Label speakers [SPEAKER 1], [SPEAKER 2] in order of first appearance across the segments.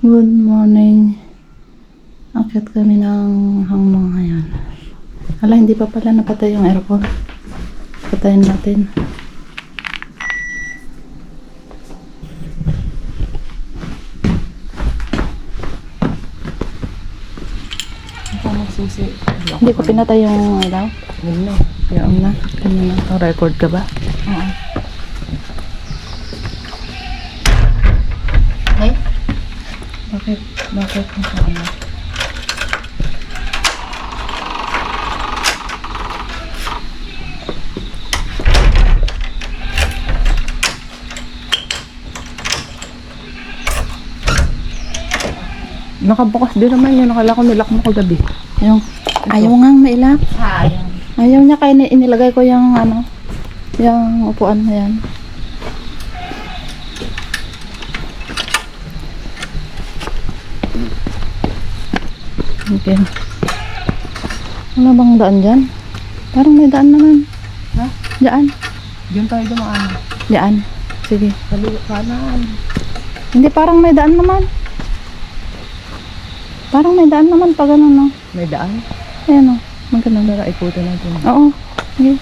[SPEAKER 1] Good morning. Akyat kami ng hanggang ngayon. Hala, hindi pa pala napatay yung aircon. Patayin natin.
[SPEAKER 2] Susi.
[SPEAKER 1] Hindi ko pinatay yung ilaw.
[SPEAKER 2] Yun na.
[SPEAKER 1] Yung na. Kanina. Record ka ba?
[SPEAKER 2] Oo. Ay? Bakit? Bakit? Ano?
[SPEAKER 1] Nakabukas din naman yun. Nakala ko nilak mo kagabi. Yung, ayaw nga mailak.
[SPEAKER 2] Sayang.
[SPEAKER 1] Ayaw niya kaya inilagay ko yung ano, yung upuan na yan. Okay. Wala bang daan dyan? Parang may daan naman.
[SPEAKER 2] Ha?
[SPEAKER 1] Daan.
[SPEAKER 2] Diyan tayo dumaan.
[SPEAKER 1] Daan. Sige.
[SPEAKER 2] Kanan.
[SPEAKER 1] Hindi, parang may daan naman. Parang may daan naman pag ano, no?
[SPEAKER 2] May daan?
[SPEAKER 1] Ayan, no? Maganda.
[SPEAKER 2] Tara, ikutin natin.
[SPEAKER 1] Oo. Sige.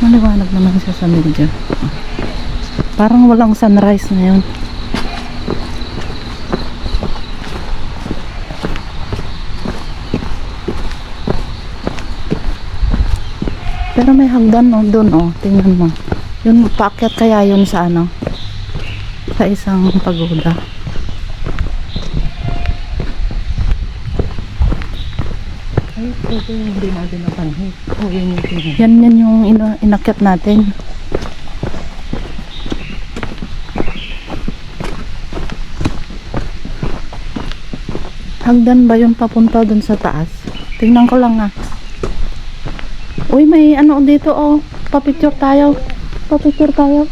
[SPEAKER 1] Maliwanag naman siya sa medyo. Parang walang sunrise ngayon. Pero may hagdan, no? Doon, oh. Tingnan mo. Yun, paakyat kaya yun sa ano? Sa isang pagoda.
[SPEAKER 2] Ay, ito yung hindi natin napanhit. Oo, yun yung tingin.
[SPEAKER 1] Yan yung inakyat natin. Hagdan ba yun papunta dun sa taas? Tingnan ko lang, ah. Uy, may ano dito, oh. Papicture tayo. Papicture tayo.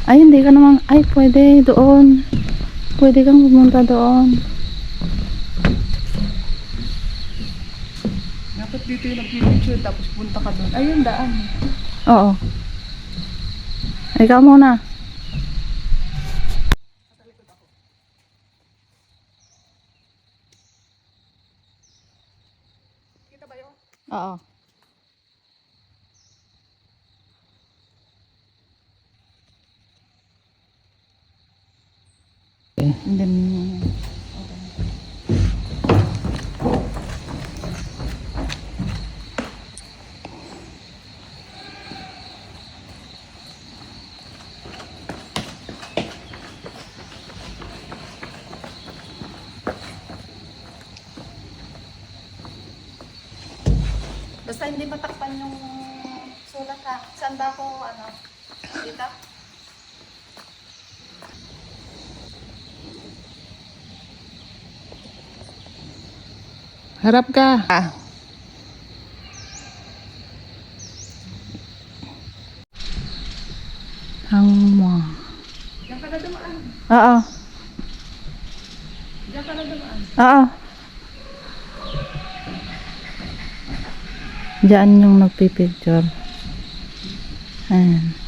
[SPEAKER 1] Ay, hindi ka naman. Ay, pwede doon. Pwede kang pumunta doon.
[SPEAKER 2] Dapat dito yung nag-picture tapos punta ka doon. Ayun, daan.
[SPEAKER 1] Oo. Ikaw muna.
[SPEAKER 2] Kita ba yun?
[SPEAKER 1] Oo. And then, basta hindi matakpan yung sulat, ha. Saan ba ako, ano, dito?
[SPEAKER 2] Harap ka.
[SPEAKER 1] Hangmo.
[SPEAKER 2] Diyan ka na dumaan.
[SPEAKER 1] Oo.
[SPEAKER 2] Diyan ka na dumaan.
[SPEAKER 1] Oo. Diyan yung nagpipicture. Ayan.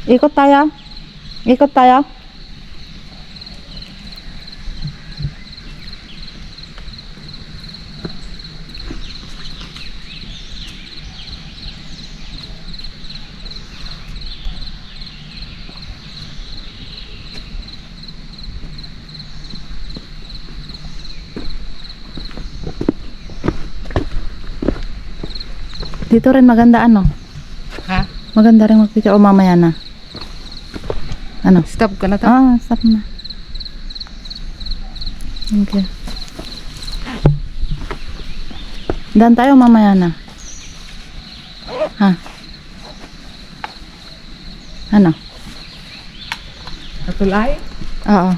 [SPEAKER 1] Ikot tayo. Ikot tayo. Dito rin maganda ano.
[SPEAKER 2] Ha?
[SPEAKER 1] Maganda rin mag-picture. O mamaya na. Ano?
[SPEAKER 2] Stop ka na to.
[SPEAKER 1] Stop na. Thank you. Dan tayo mamaya na. Ha? Ano?
[SPEAKER 2] Katulay?
[SPEAKER 1] Oo.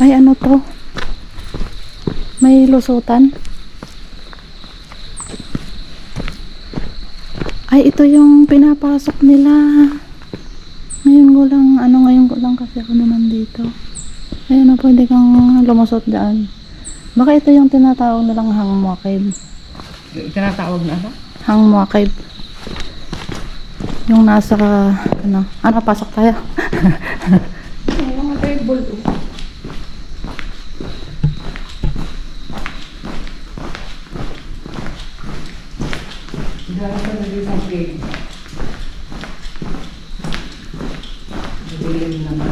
[SPEAKER 1] Ay, ano to? May lusutan. Ay, ito yung pinapasok nila. Ngayon ko lang kasi ako naman dito. Ayun na, pwede kang lumusot dyan. Baka ito yung tinatawag nilang hangmuakib.
[SPEAKER 2] Tinatawag na ano?
[SPEAKER 1] Hangmuakib. Yung nasa, pasok tayo.
[SPEAKER 2] Mga table. Dahil sa naging ang cake. Nabilin naman.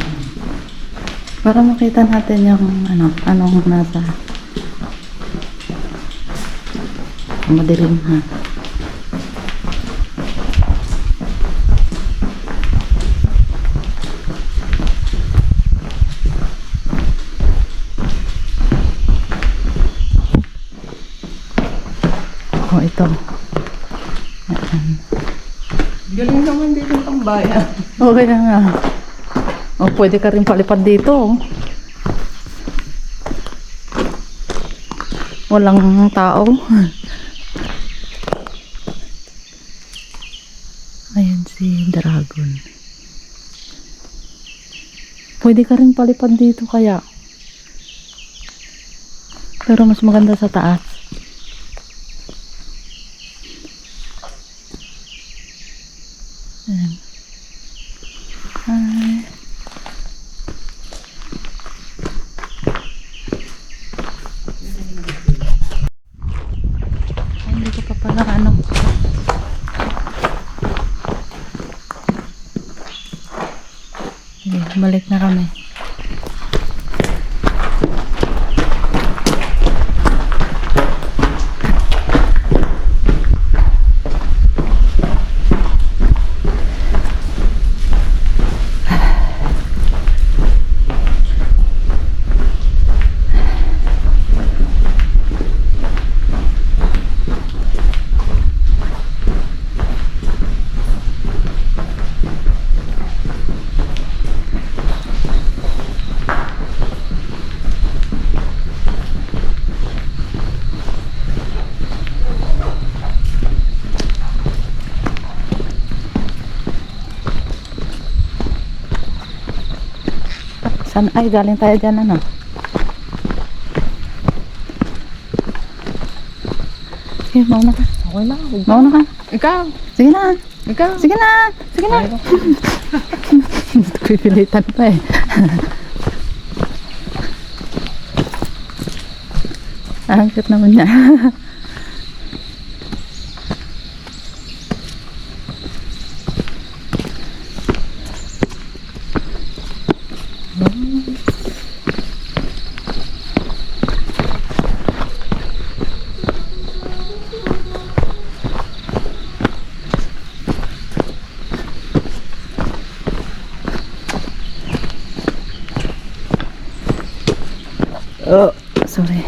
[SPEAKER 1] Para makita natin yung anong nasa madilim ha. Ito.
[SPEAKER 2] Galing naman dito ang tambayan.
[SPEAKER 1] Okay na nga. Pwede ka rin palipad dito. Walang tao. Ayan si Dragon. Pwede ka rin palipad dito kaya. Pero mas maganda sa taas. Ayan. Hi. Ay, hindi ko pa pala balik na kami. Saan? Ay, galing tayo dyan, ano? Sige, mauna ka.
[SPEAKER 2] Okay lang.
[SPEAKER 1] Mauna ka.
[SPEAKER 2] Ikaw.
[SPEAKER 1] Sige na.
[SPEAKER 2] Ikaw.
[SPEAKER 1] Sige na. Sige na. Pipilitan pa eh. Ang cute naman niya. Oh, sorry.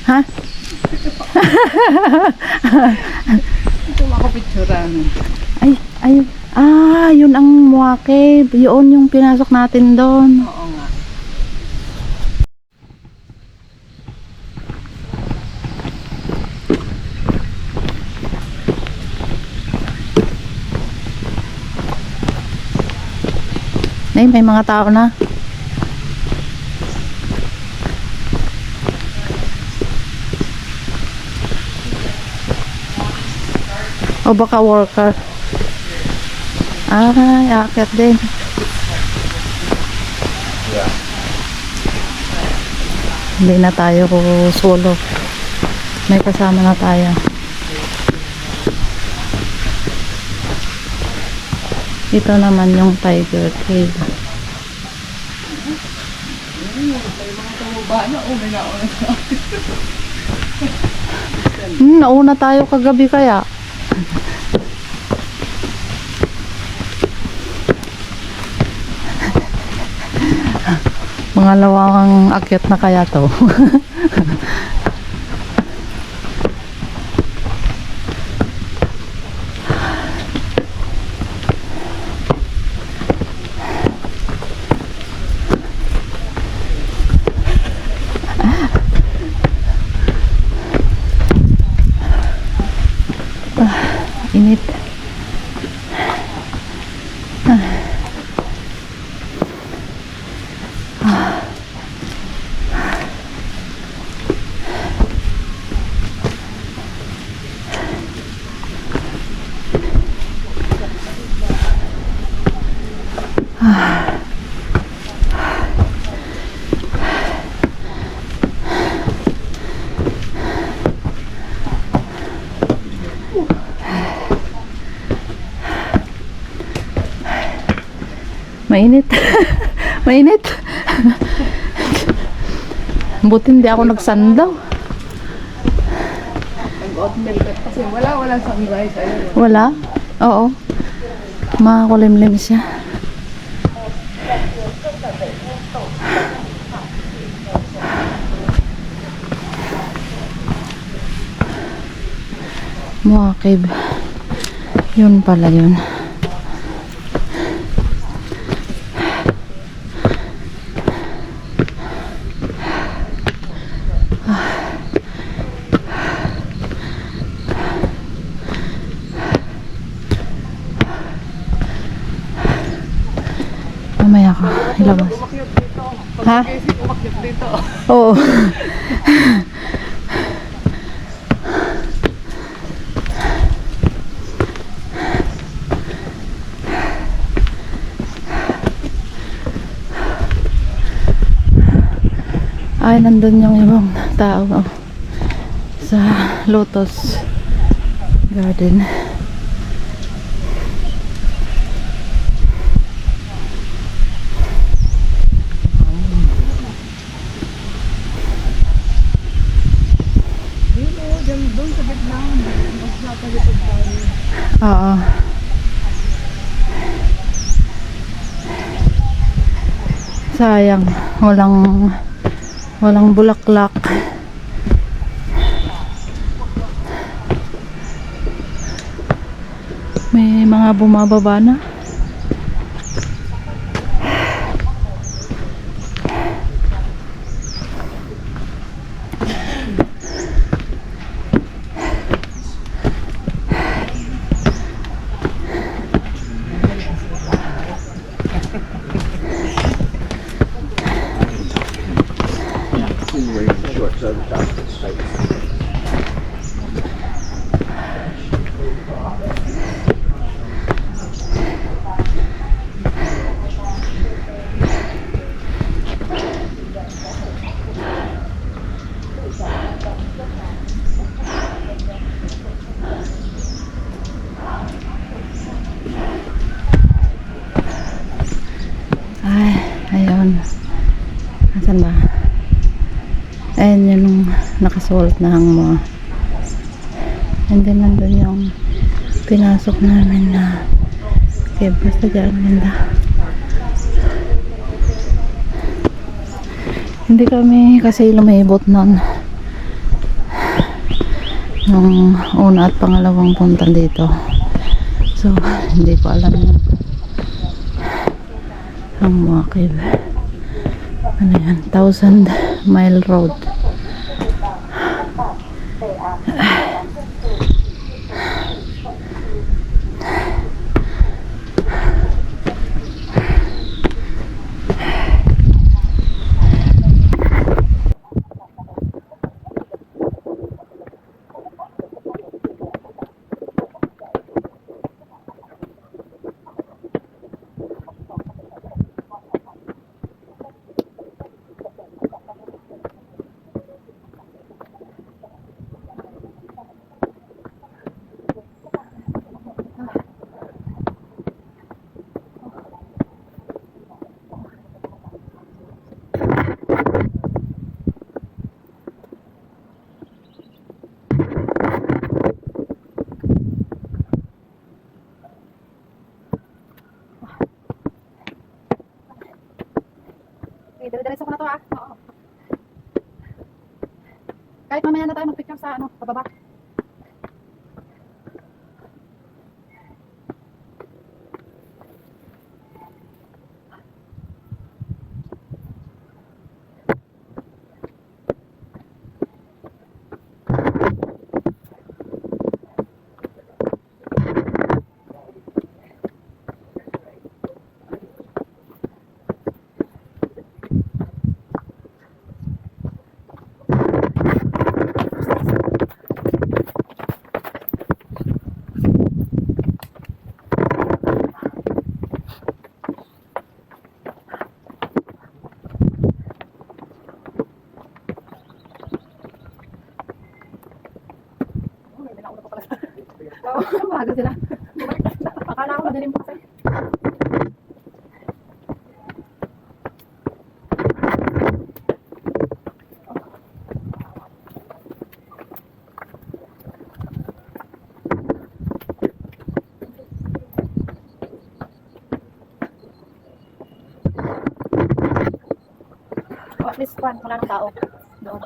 [SPEAKER 1] Ha?
[SPEAKER 2] Ito makapicturan.
[SPEAKER 1] Yun ang muakib. Yun yung pinasok natin doon.
[SPEAKER 2] Oo nga.
[SPEAKER 1] Ay, may mga tao na. O baka worker. Ay, aakyat din. Hindi na tayo solo. May kasama na tayo. Ito naman yung Tiger Cave. Nauna tayo kagabi kaya. Pangalawang akyat na kaya to. Init. Mainit. Mainit. Buti hindi ako nagsandaw.
[SPEAKER 2] Nag-oatmeal ka kasi wala sunrise.
[SPEAKER 1] Wala? Oo. Makakulimlim siya. Muakib. Yun pala yun. Mamaya ka ilabas. Ha?
[SPEAKER 2] Umakyat dito.
[SPEAKER 1] Oo. Ay, nandun yung ibang tao sa Lotus Garden.
[SPEAKER 2] Doon sa Vietnam, mas napagitod tayo.
[SPEAKER 1] Oo. Sayang, walang bulaklak. May mga bumababa na. Ayun. Asan ba? Ayun yung nakasuot na hang mo. And then nandun yung pinasok namin na okay, basta dyan ganda. Hindi kami kasi lumibot nun nung una at pangalawang punta dito. So, hindi ko alam yun. Ang Muakib. Ano yan? 1,000 mile road. Kahit mamaya na tayo mag-picture sa ano, pababa. Oo, maaga sila. Akala ko madilim pa kasi. Oh, at least wala nang tao doon.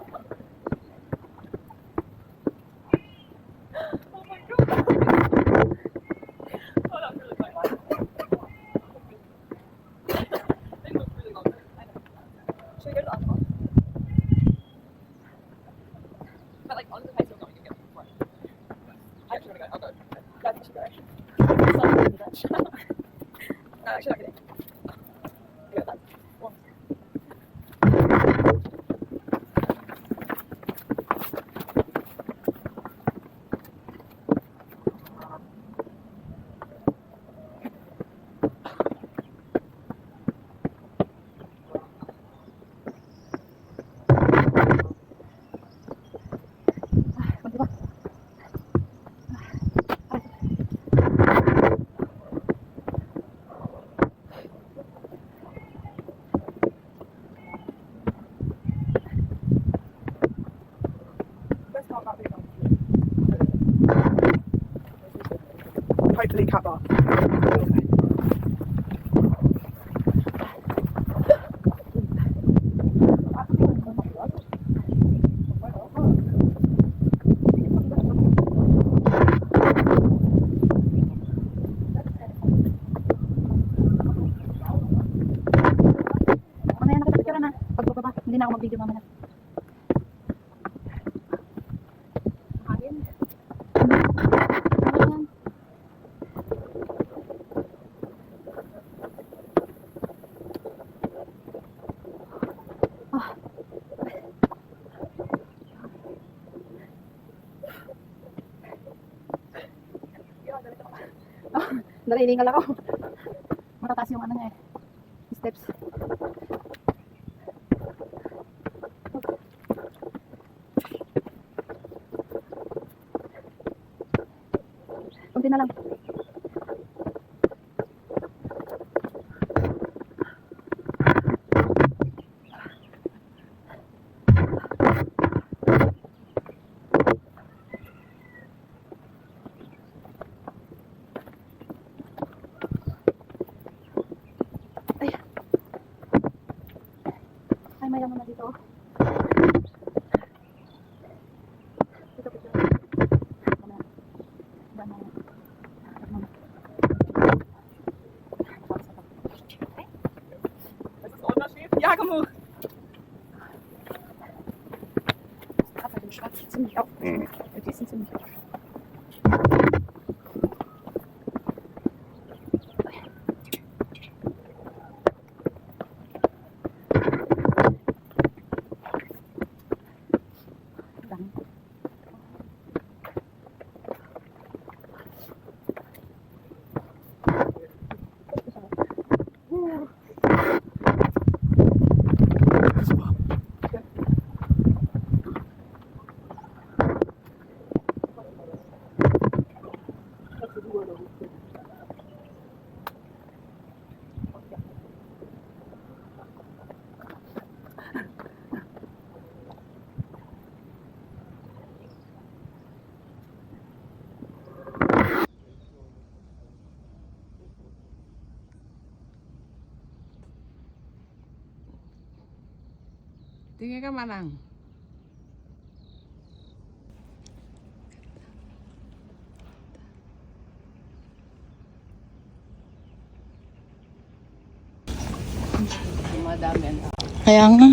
[SPEAKER 3] Hopefully cut off.
[SPEAKER 1] Mamaya na kita picture na. Pag bababa, hindi na ako mag-video mamaya. Hangin. Hangin. Nariningal ako. Matataas yung ano niya eh. Steps. Kunti na lang. Ay, mayaman na dito. Dito, dito. Mamaya. Mamaya.
[SPEAKER 3] Ja, kom hoor.
[SPEAKER 1] Gaat bij de schat. Ziemlich auf. Het is niet ziemlich auf.
[SPEAKER 3] Tingin ka manang.
[SPEAKER 2] madami ang tao.
[SPEAKER 1] Kaya nga.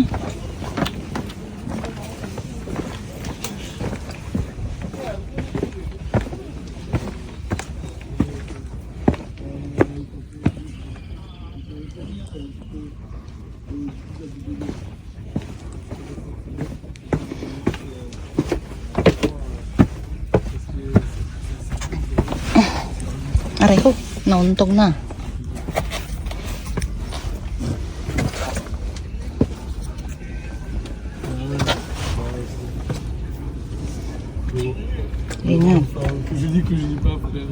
[SPEAKER 1] Aray ko, nauntog na. Ingat.
[SPEAKER 4] Je dis que je dis pas frère.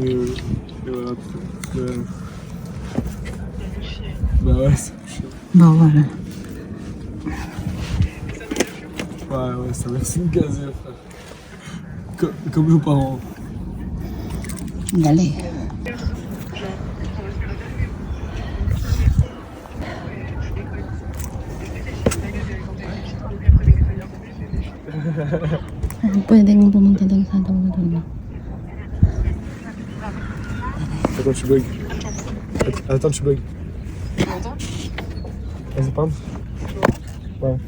[SPEAKER 4] Et voilà, bah ouais, c'est chiant.
[SPEAKER 1] Bawal.
[SPEAKER 4] Ouais, ça va être une casier, frère. Comme nos parents.
[SPEAKER 1] Dali. Pwedeng pumunta doon sa dulo.
[SPEAKER 4] Attends, tu bug. Attends, tu bug. Vas-y, parle. Ouais.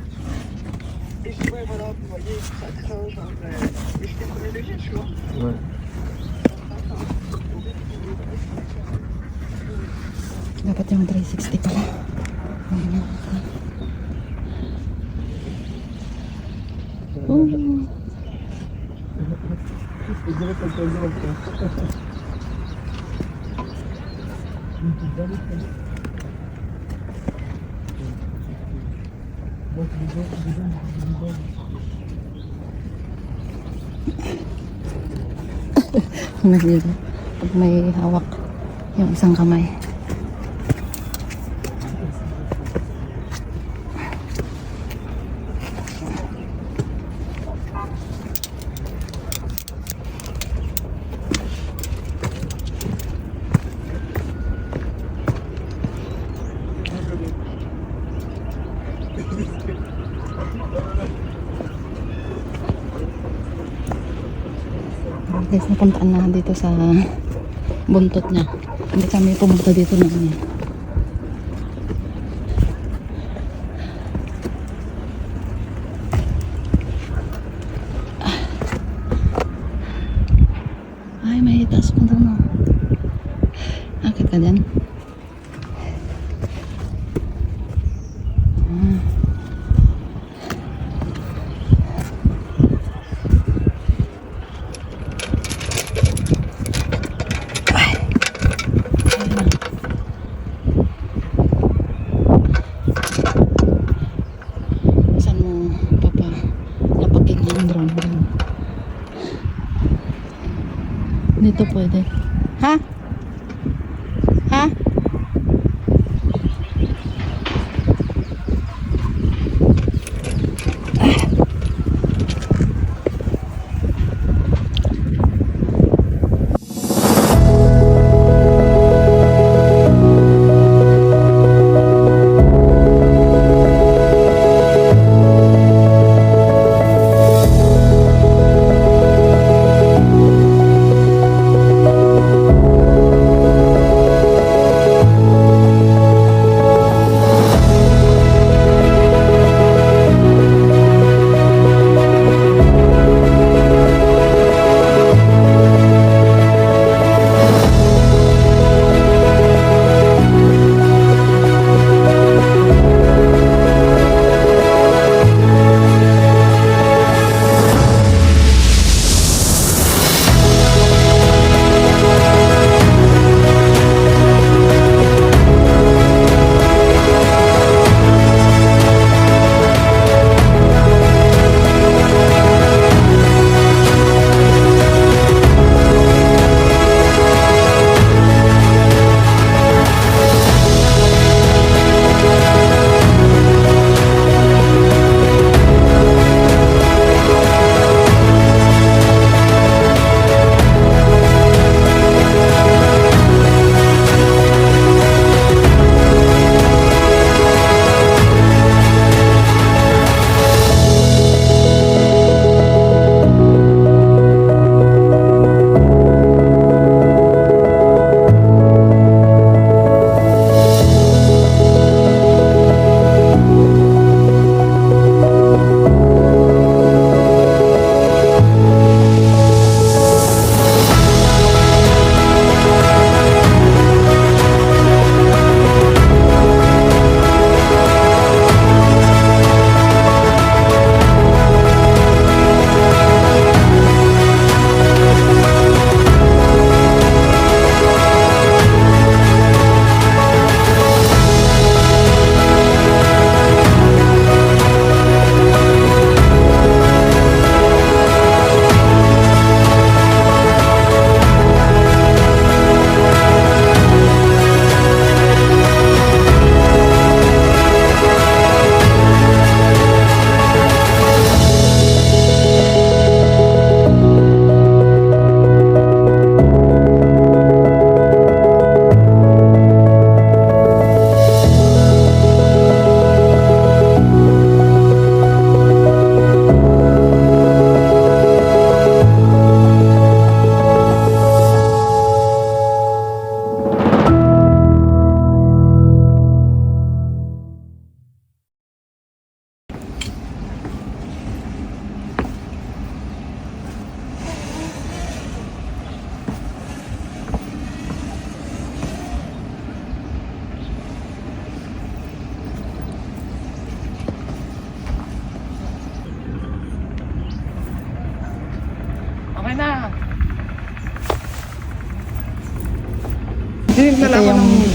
[SPEAKER 4] Ouais.
[SPEAKER 1] Dapat yung 360 pala. Oh.
[SPEAKER 4] Je dirais que t'as raison, frère.
[SPEAKER 1] Mahirap pag may hawak yung isang kamay. Guys, napuntaan na dito sa buntot niya. Hindi kami pumunta dito na niya. Ay, may taas pa doon. Akit ka dyan. Dito pwede. Ha? Ha?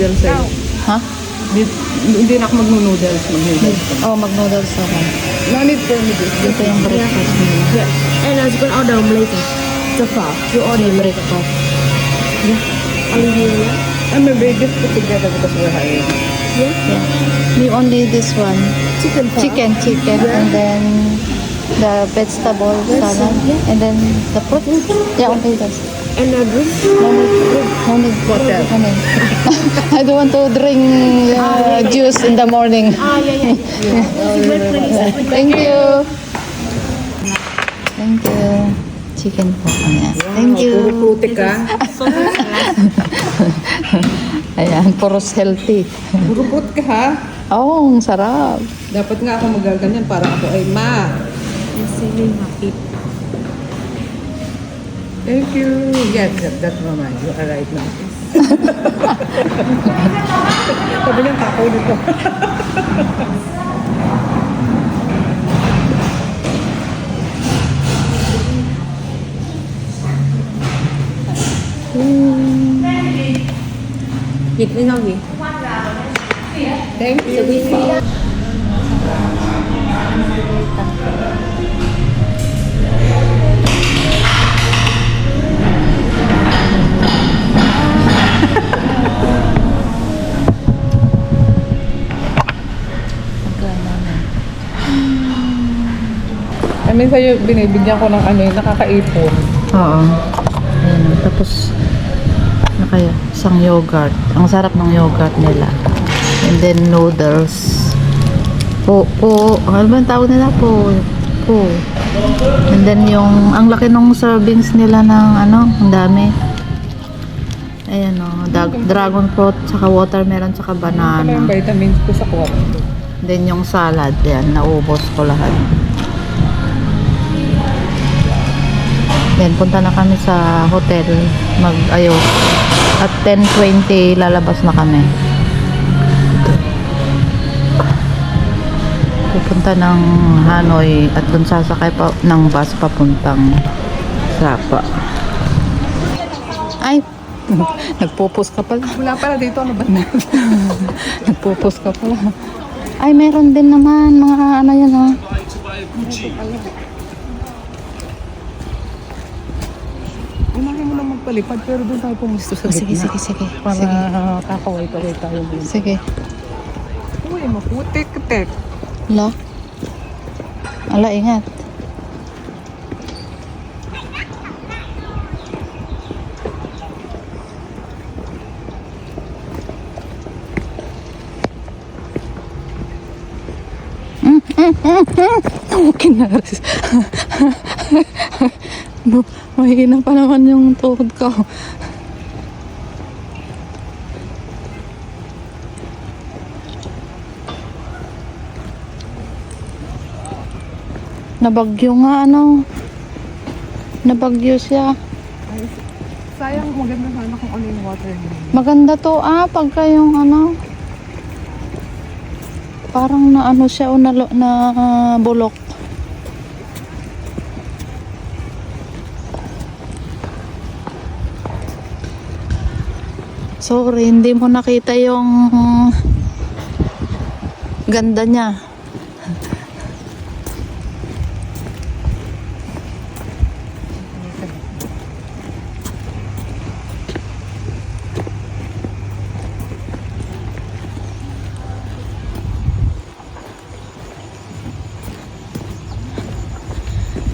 [SPEAKER 2] mag-noodles eh.
[SPEAKER 1] Ha?
[SPEAKER 2] Hindi na ako mag-noodles. Mag-noodles.
[SPEAKER 1] Oh, mag-noodles ako.
[SPEAKER 2] No need for noodles.
[SPEAKER 1] Ito yung breakfast nila.
[SPEAKER 5] Yeah. And I was gonna order later. So far, you order
[SPEAKER 1] Breakfast.
[SPEAKER 5] only you, yeah?
[SPEAKER 2] And maybe just put together because we're hiring.
[SPEAKER 1] Yeah. Me only this one.
[SPEAKER 5] Chicken for
[SPEAKER 1] Chicken, and then the vegetable salad, and then the fruit. Yeah, only this.
[SPEAKER 5] And a drink.
[SPEAKER 1] No need water. No need. I don't want to drink juice in the morning.
[SPEAKER 5] Yeah. Wait, please.
[SPEAKER 1] Thank you. Thank you. Chicken po. Ayan. Thank you.
[SPEAKER 2] Puro putik ka.
[SPEAKER 1] Ayan, puros healthy.
[SPEAKER 2] Puro putik ka ha.
[SPEAKER 1] Oh, ang sarap.
[SPEAKER 2] Dapat nga ako magaganyan para ako ay ma.
[SPEAKER 5] Feeling happy.
[SPEAKER 2] Thank you. Yes, that's mama. You are right now. Sabi niya, takaw nito.
[SPEAKER 5] Dịch với nhau gì?
[SPEAKER 2] Thank you. I mean, sa'yo, binibigyan ko ng ano yung nakakaipon.
[SPEAKER 1] Oo. Ayan, tapos kaya isang yogurt. Ang sarap ng yogurt nila. And then noodles. Ano ba ang tawag nila? Po. And then yung ang laki ng servings nila ng ang dami. Ayan o, dragon fruit, saka watermelon, saka
[SPEAKER 2] Ano
[SPEAKER 1] banana.
[SPEAKER 2] yung vitamins ko sa kwarto?
[SPEAKER 1] Then yung salad, yan, naubos ko lahat. Then punta na kami sa hotel, mag-ayos. At 10:20 lalabas na kami. Pupunta ng Hanoi at dun sasakay pa ng bus papuntang Sapa. Ay, nagpupos ka pala.
[SPEAKER 2] Wala pala dito, ano ba na?
[SPEAKER 1] Nagpupos ka pala. Ay, meron din naman mga yan oh.
[SPEAKER 2] Unahin mo na magpalipad, pero doon tayo pumusto sa gitna.
[SPEAKER 1] Sige.
[SPEAKER 2] Para kakaway-kaway tayo.
[SPEAKER 1] Sige.
[SPEAKER 2] Uy, maputik-tik.
[SPEAKER 1] Ala, ingat. Kinaris. Mahina pa naman yung tuhod ko. Nabagyo nga Nabagyo siya.
[SPEAKER 2] Sayang, maganda sana kung ano yung water niya.
[SPEAKER 1] Maganda to pagka yung parang na siya o na bulok. Sorry, hindi mo nakita yung ganda niya.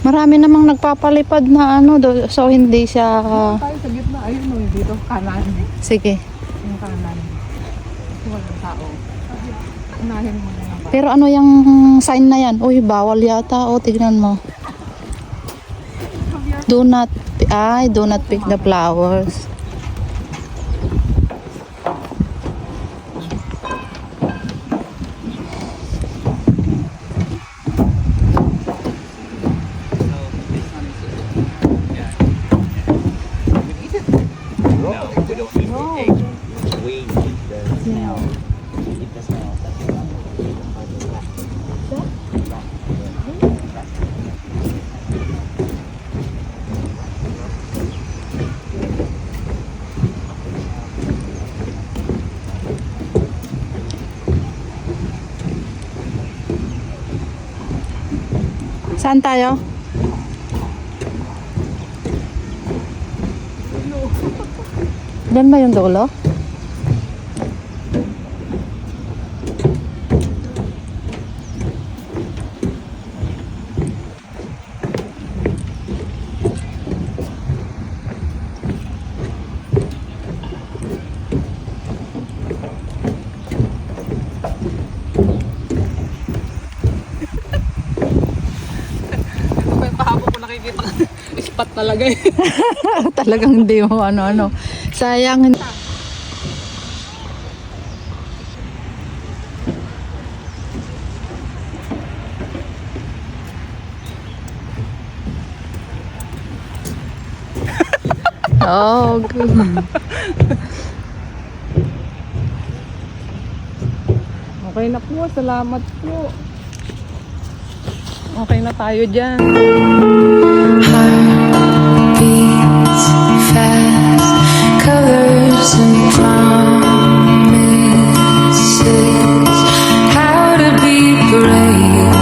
[SPEAKER 1] Marami namang nagpapalipad na so hindi siya
[SPEAKER 2] Tayo sa gitna, ayun mo, dito, kanan.
[SPEAKER 1] sige.
[SPEAKER 2] Yung kanan. Walang tao. Unahin mo na lang.
[SPEAKER 1] Pero yung sign na yan? Uy, bawal yata. Tignan mo. Do not pick the flowers. Saan tayo? Diyan ba yung dulo?
[SPEAKER 3] May pahapon ko nakikita. Spot talaga eh.
[SPEAKER 1] Talagang hindi mo ano-ano. Sayang. Oh, good.
[SPEAKER 3] Okay na po. Salamat po. Okay na tayo dyan.
[SPEAKER 6] Beats fast, colors and promises. How to be brave?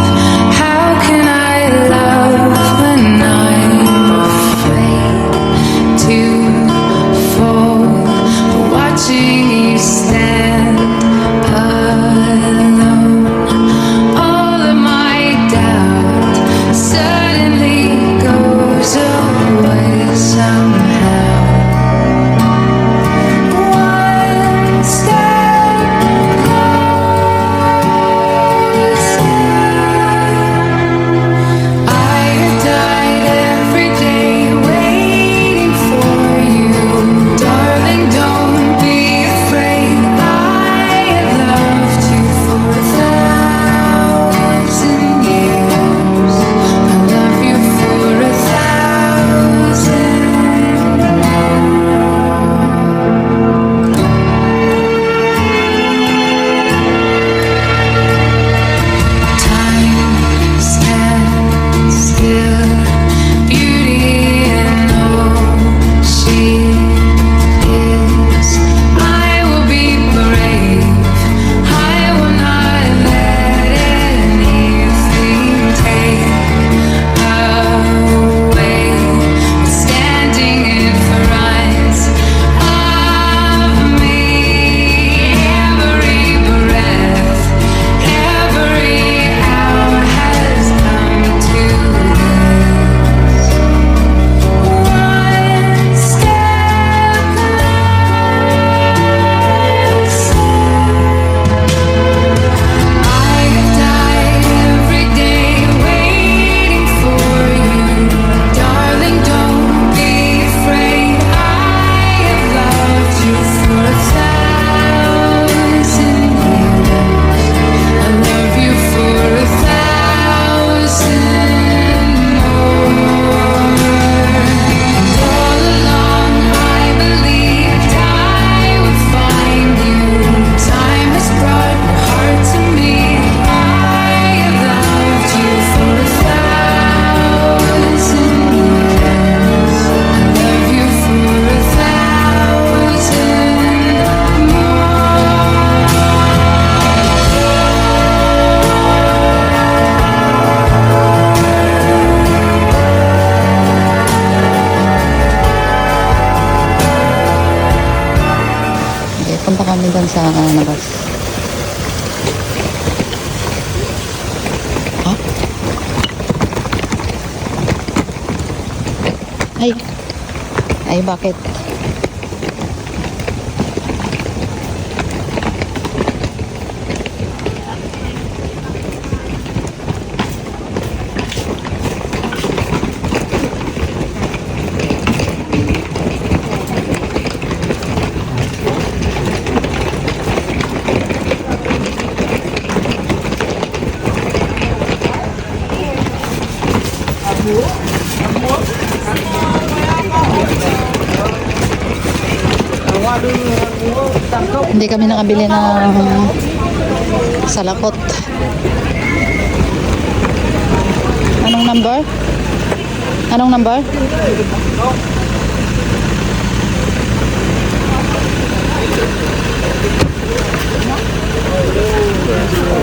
[SPEAKER 6] How can I love when I'm afraid to fall? Watching you stand alone, all of my doubt suddenly goes away somehow. One step closer. I have died every day waiting for you, darling. Don't be afraid. I have loved you for 1,000 years. I love you for 1,000 Time stands still, beauty and all she is. I will be brave. I will not let anything take away. Standing in front of me, every breath, every hour has come to this. One step closer. I have died every day waiting for you, darling. Don't be afraid. I have loved you for 1,000 years. I love you for 1,000 more. And all along I believed I would find you. Time has brought your heart to me. I have loved you for 1,000 years. I love you for 1,000
[SPEAKER 1] Okay, punta kami doon sa labas. Ha? Ay. Ay, bakit? Hindi kami nakabili ng salakot. Anong number? Anong number?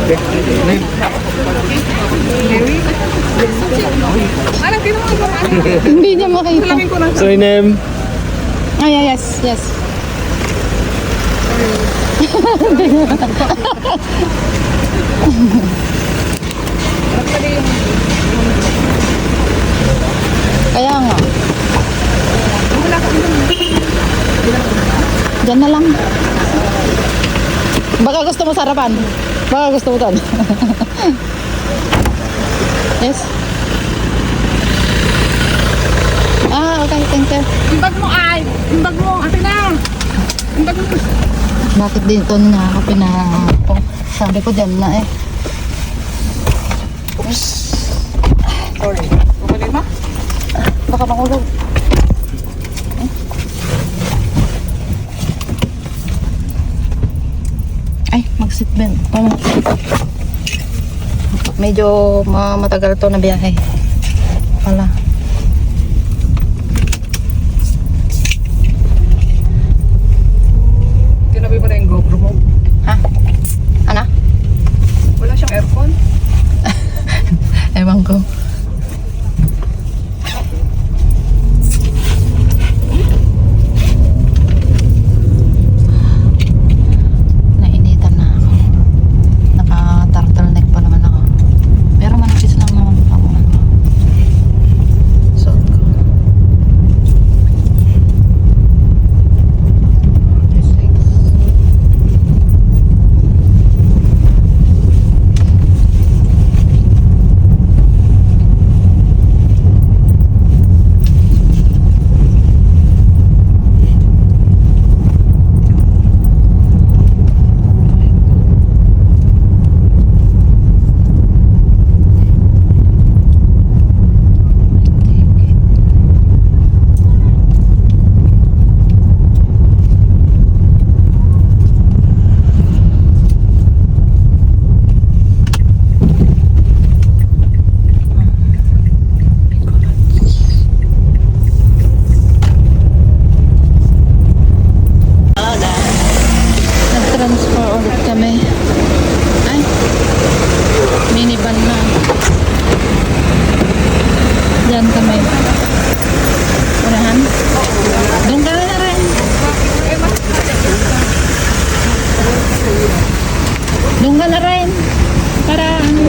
[SPEAKER 4] Okay.
[SPEAKER 3] Alam, ginawa ko na.
[SPEAKER 1] Hindi niya makita.
[SPEAKER 3] Salamin ko na.
[SPEAKER 4] Sorry, Nem.
[SPEAKER 1] Ay, yes, yes. Kaya nga. Diyan na lang. Baka gusto mo sarapan. Baka gusto mo tan. Yes. Ah, okay, thank you.
[SPEAKER 3] Yung bag mo ay. Yung bag mo. Ate na. Yung bag mo.
[SPEAKER 1] Bakit dito na ako pinako? Sabi ko dyan na eh.
[SPEAKER 3] Sorry. Bumalik mo?
[SPEAKER 1] Baka makulog. Ay, mag-seatbelt. Medyo matagal to na biyahe. Wala.
[SPEAKER 3] Tinabi mo na yung GoPro mo.
[SPEAKER 1] Ha? Ano?
[SPEAKER 3] Wala siyang aircon.
[SPEAKER 1] Ewan ko. Nainitan na ako. Naka-turtleneck pa naman ako. Pero manipis lang naman ako. Suot ko. Nag-transfer ulit kami. Ay, minivan na. Diyan kami. Unahan? Doon ka na rin. Doon ka na rin. Para ano.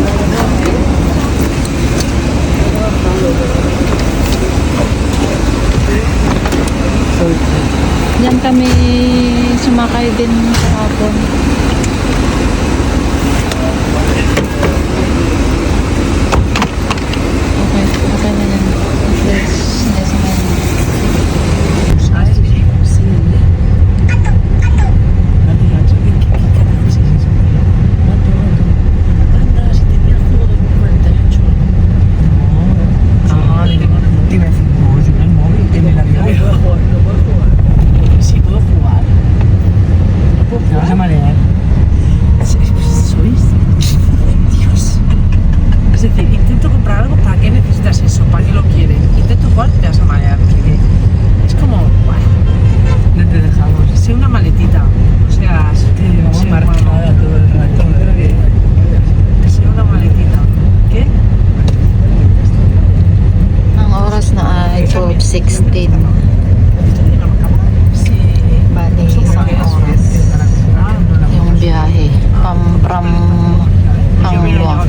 [SPEAKER 1] Diyan kami sumakay din kahapon. Okay, okay na yan. Yes, yes, yes.
[SPEAKER 2] Si puedo jugar. ¿Te vas a marear? ¿Sois? Dios. Es decir, intento comprar algo, ¿para qué necesitas eso? ¿Para qué lo quieres? Intento jugar, te vas a marear. No sé qué. Es como, bueno, no te dejamos. Sé una maletita. O sea, te vamos marcada todo el rato. Sé una maletita. ¿Qué?
[SPEAKER 1] Ang oras na ay 12:16. Bali, isang oras. Yung biyahe. From Hangluang.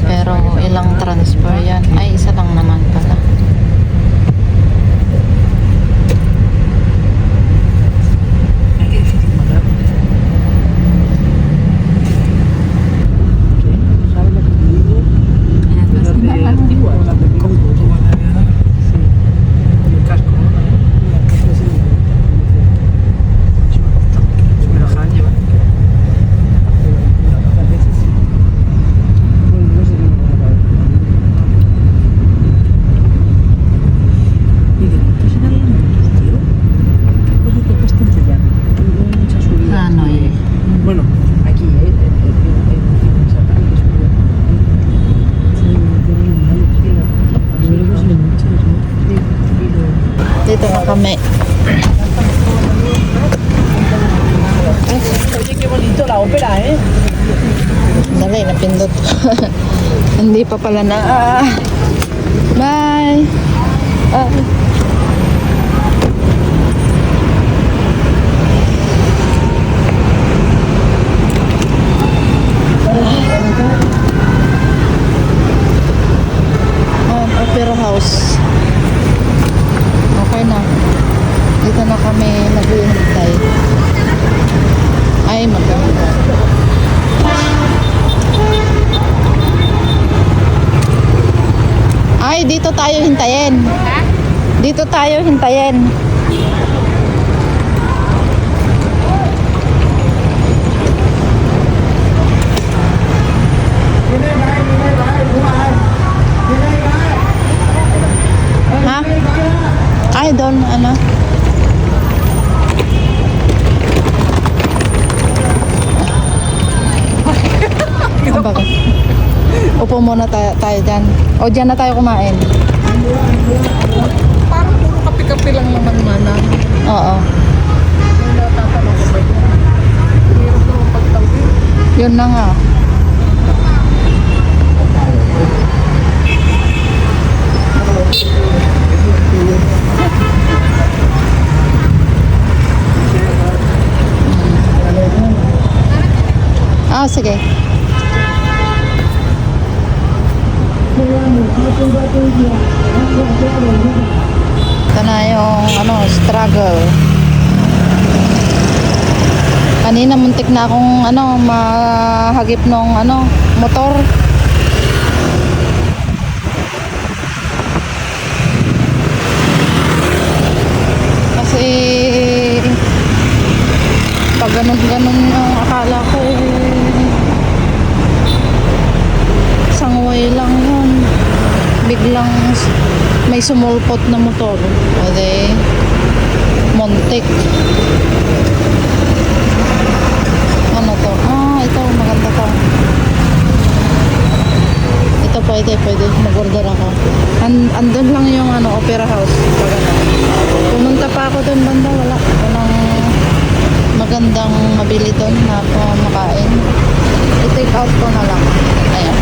[SPEAKER 1] Pero ilang transfer yan? Ay, isa lang naman pala. Dito na kami.
[SPEAKER 2] Oye, qué bonito la ópera, ¿eh?
[SPEAKER 1] Dali, napindot. Hindi pa pala na. Bye! Opera House. Okay na. Dito na kami naghihintay. Ay, maganda. Ay, dito tayo hintayin. Dito tayo hintayin. Ha? Ay, doon, ano? Ah, bakit? Upo muna tayo dyan. O, dyan na tayo kumain.
[SPEAKER 3] Parang puro kape-kape lang naman mana.
[SPEAKER 1] Oo.
[SPEAKER 3] Natatanong ko ba yun? Hirap naman pagtawid.
[SPEAKER 1] Yun na nga. Ah, sige. Ito na yung struggle. Kanina muntik na akong mahagip nung motor. Kasi pag ganun yung akala ko sangway lang yun. Biglang may sumulpot na motor. Okay. Montik. Ano to? Ah, ito. Maganda to. Ito pwede. Mag-order ako. Andun lang yung opera house. Pumunta pa ako dun banda. Walang magandang mabili dun na makain. I-take out ko na lang. Ayan.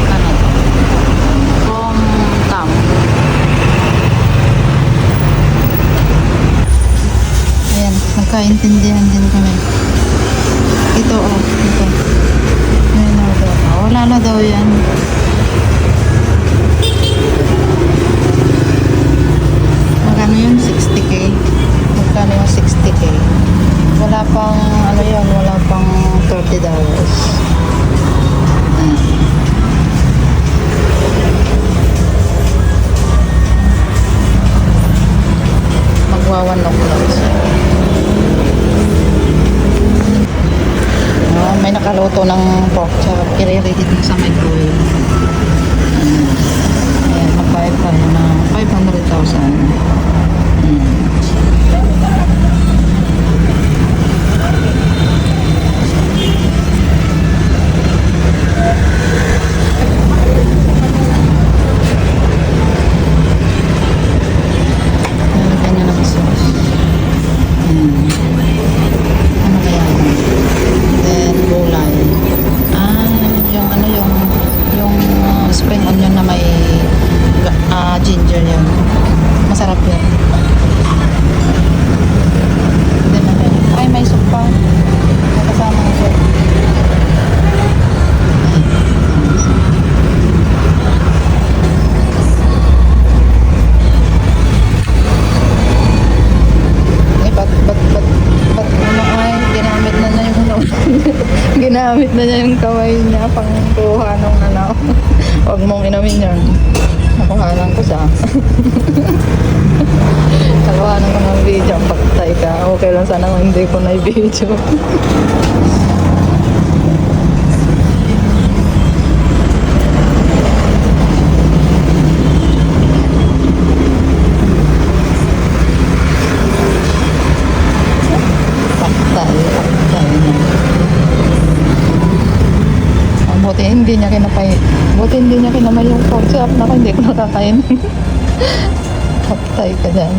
[SPEAKER 1] Ano to? Kung tam. Ayan. Nagkaintindihan din kami. Ito ito. Ayan na daw. Wala na daw yan. Magkano yun? 60k. Magkano yung 60k? Wala pang wala pang $30. Magwa 1 o'clock siya. May nakaluto ng pork chop. I-reheat mo sa microwave. Ayan, magbayad tayo ng 500,000. Spring onion na may ginger yun. Masarap yun. Ay, may soup pa. May kasama ng soup. Ay, ba't ginamit na niya yung kamay niya pang kuha nung Huwag mong inumin yun. Nakuhanan ko siya. Nakuhanan ko ng video. Pagtay ka. Okay lang sana kung hindi ko na i-video. Pagtay niya. Buti hindi niya kinamay yung pork chop. Naku, hindi ko nakakain. Patay ka dyan.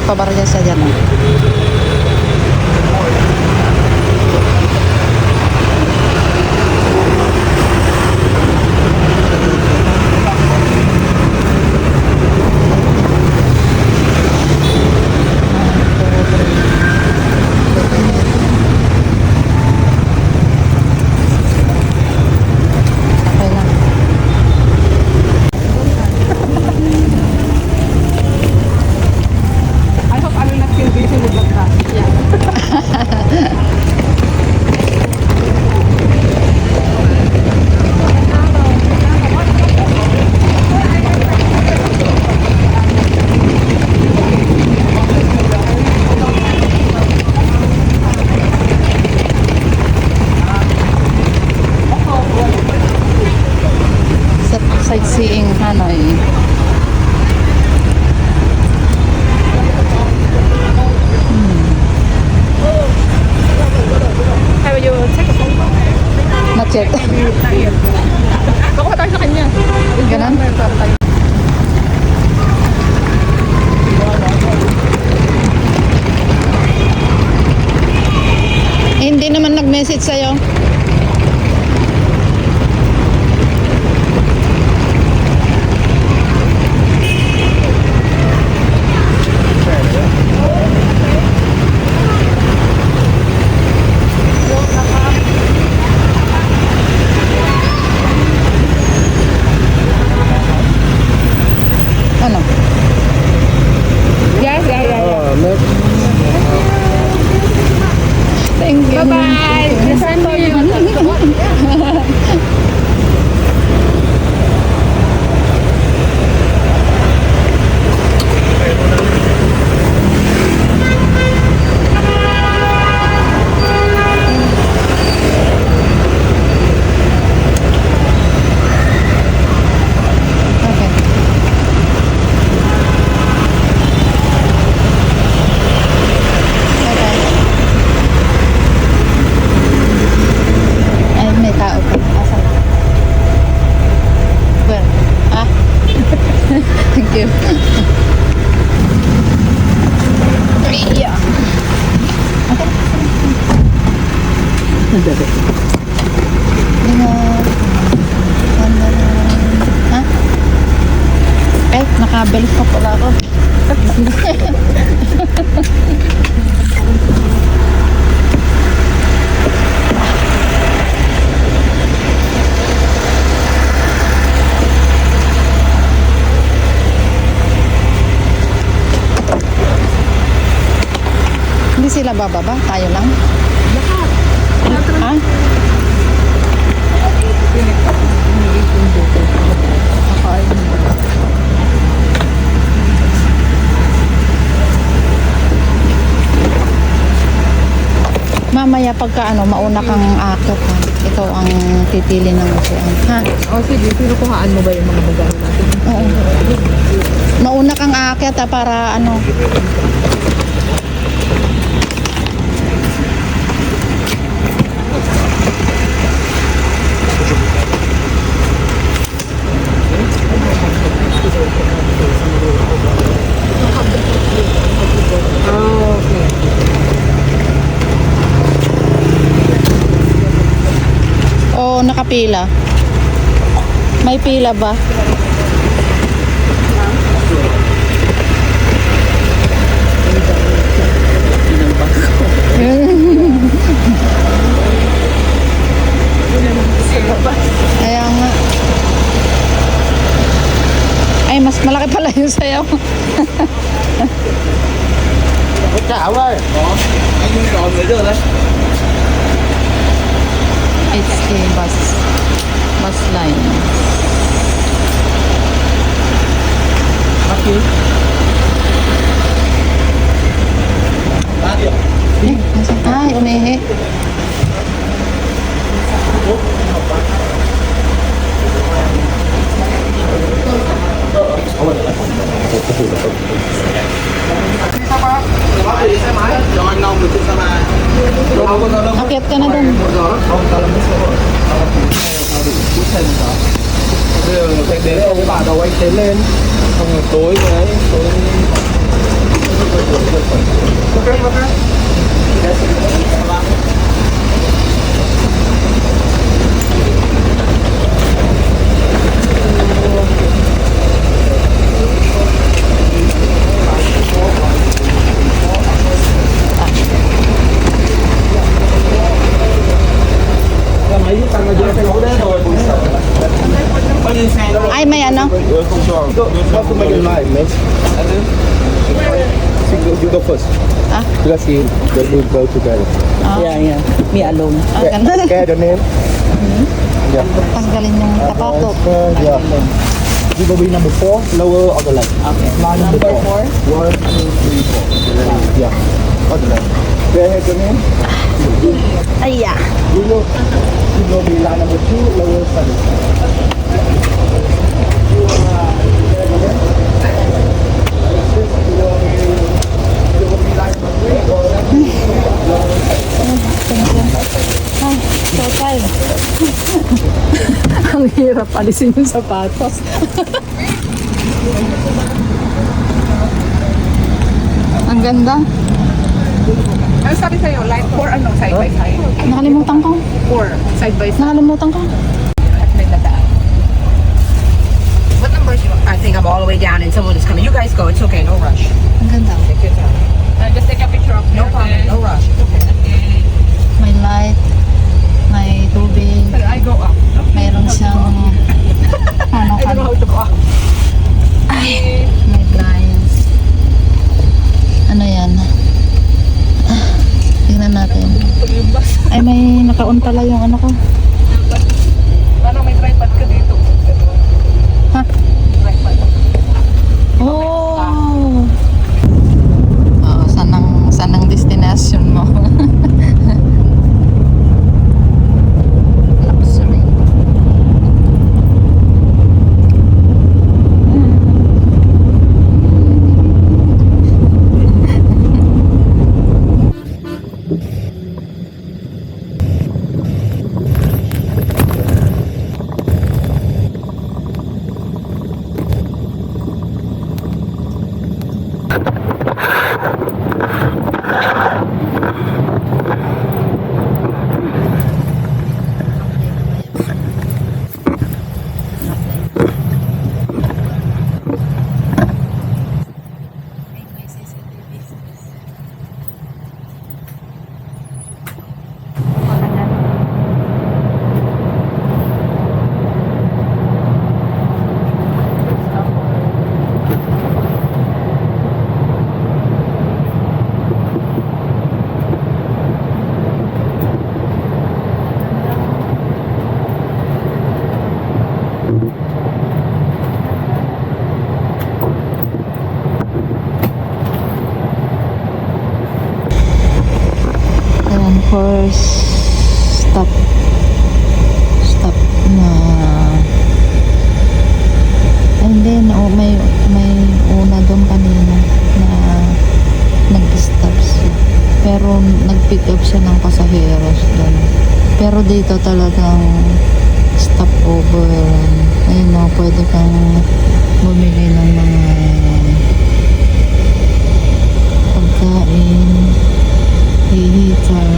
[SPEAKER 1] nagpabarya siya dyan. Oh. Okay lang.
[SPEAKER 3] I hope I will not feel busy with that car.
[SPEAKER 1] Sa sightseeing Hanoi.
[SPEAKER 3] Have you check a phone?
[SPEAKER 1] Not yet.
[SPEAKER 3] Baka tayo sa kanya.
[SPEAKER 1] Ganun? Hindi naman nag-message sa'yo. Ano?
[SPEAKER 3] Yes, yeah, yeah.
[SPEAKER 1] Thank you.
[SPEAKER 3] Bye-bye. Listen to you.
[SPEAKER 1] Okay. Okay. Ay, may tao pa. Asan? Where? Ah? Thank you. Yeah. Okay. Ha? Eh, nakabalik pa pala ako. Hindi sila bababa, tayo lang. Ah? Mamaya pagka ano, mauna kang akit ha. Ikaw ang pipili ng upuan. Ha?
[SPEAKER 3] Oh, sige. Pinukuhaan mo ba yung mga bagay natin?
[SPEAKER 1] Oo. Mauna kang akit ha para ano. O nakapila? May pila ba? Kaya nga. Ay, mas malaki pala yung sayaw. It's a bus line. Eh, nasan? Ay, umihi. Akyat ka na dun.
[SPEAKER 4] Cái đấy ông bà đầu anh tiến lên xong rồi tối rồi đấy tối
[SPEAKER 7] go. What's to make it live, mate? You go first.
[SPEAKER 1] Ah?
[SPEAKER 7] Because they will go together.
[SPEAKER 2] Yeah. Me alone.
[SPEAKER 1] Ganun.
[SPEAKER 7] Okay, the name? Yeah.
[SPEAKER 1] Tanggalin yung tapatot.
[SPEAKER 7] Yeah. You go be number 4, lower on the left.
[SPEAKER 2] Okay.
[SPEAKER 7] Number 4. 1, 2, 3, 4. Yeah. On the left. Okay, head the name.
[SPEAKER 1] Aya.
[SPEAKER 7] You go be line number 2, lower 7.
[SPEAKER 1] So tired.
[SPEAKER 2] Ang hirap alisin yung sapatos.
[SPEAKER 1] Ang ganda.
[SPEAKER 3] Ano sabi sa'yo? Line 4 ano? Side by side?
[SPEAKER 1] Nakalimutan ko.
[SPEAKER 3] 4. Side by side.
[SPEAKER 1] Nakalimutan ko.
[SPEAKER 3] At may dadaan. What number you? I think I'm all the way down and someone is coming. You guys go. It's okay. No rush.
[SPEAKER 1] Ang ganda.
[SPEAKER 3] Take your time. Just take a picture of
[SPEAKER 2] No problem. No rush. It's okay.
[SPEAKER 1] May light. May tubig.
[SPEAKER 3] I go up.
[SPEAKER 1] Mayroon siyang ano
[SPEAKER 3] I don't know how to go up.
[SPEAKER 1] Ay, may blinds. Ano yan? Tingnan natin. Ay, may naka-on pala yung ano ko.
[SPEAKER 3] Parang may tripod ka dito.
[SPEAKER 1] Ha?
[SPEAKER 3] Tripod.
[SPEAKER 1] Oh! Oo, sanang destination mo? Luxury. Ayan, first stop na. And then may una doon kanina na nag-stop siya, pero nag-pick up siya ng pasaheros doon. Pero dito talagang stop over. Ayun o, pwede kang bumili ng mga pagkain, heater.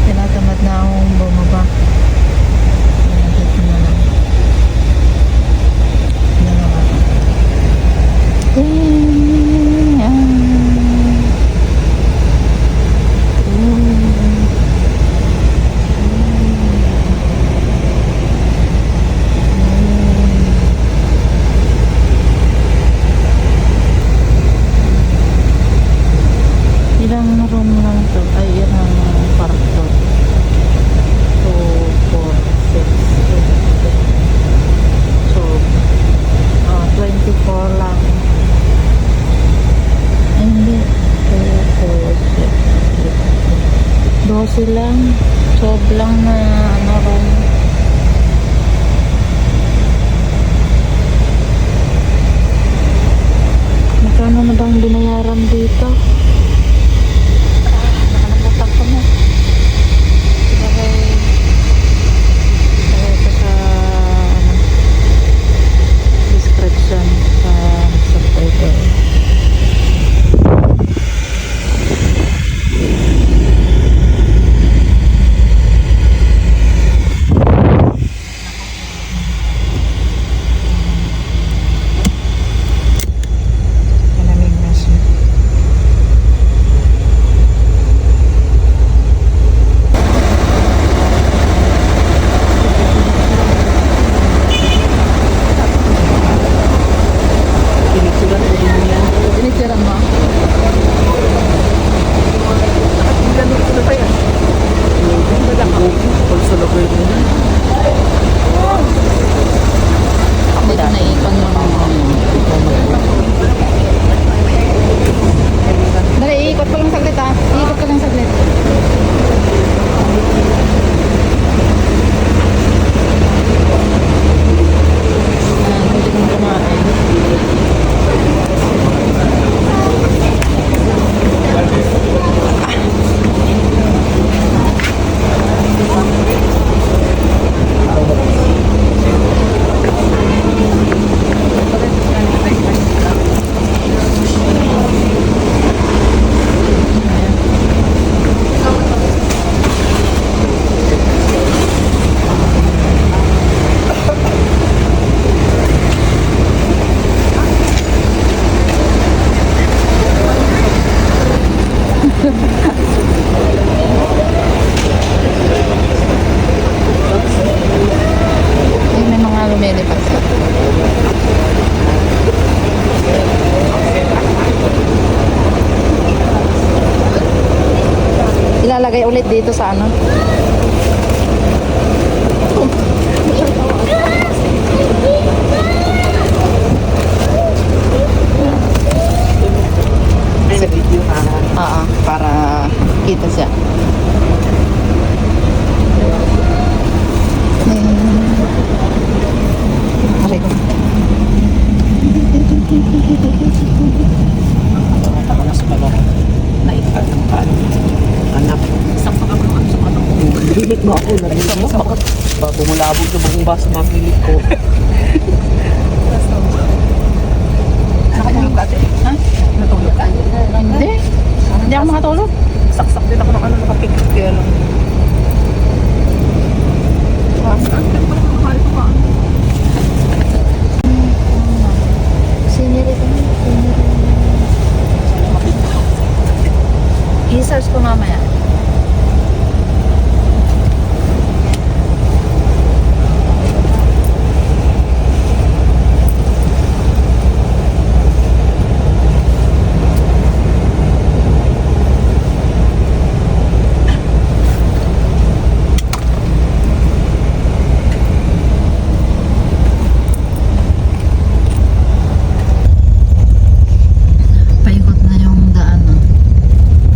[SPEAKER 1] Tinatamad na akong bumaba. lalagay ulit dito sa ano. Oo, para kita siya. Aray ko.
[SPEAKER 2] Anak. Sakto ka mo sa anak ko. Bilik mo ako. Bumulabog sa buong bus, mapilit ko.
[SPEAKER 1] Nakatulog ka ate? Ha? Natulog ka? Hindi. Hindi ako makatulog.
[SPEAKER 2] Saksak din ako ng ano, nakapikit kaya lang.
[SPEAKER 1] Senior ito. I-search ko mamaya. Paikot na yung daan, no?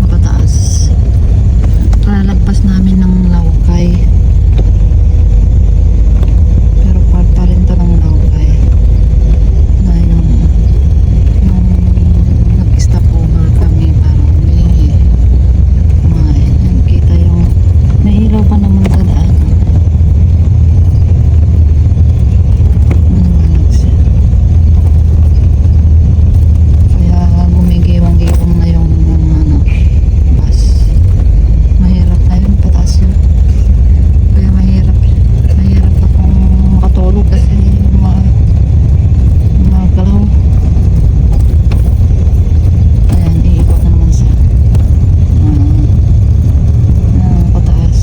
[SPEAKER 1] Mapataas. Lalagpas namin ng Laukay. Pero part pa rin to ng Laukay. Na yung nag-stop over kami para humingi. Kumain. Yan, kita yung may ilaw pa naman sa daan. Maliwanag siya. Kaya gumigiwang-giwang na yung ano, bus. Mahirap na yun, pataas yun. Kaya mahirap akong makatulog kasi magalaw. Ayan, iikot na naman siya. Pataas.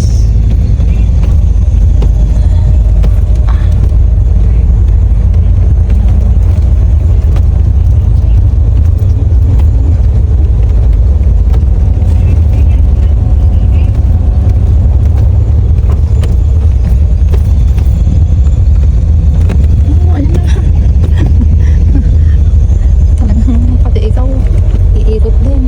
[SPEAKER 1] Ayun na. Talagang pati ikaw, iikot din.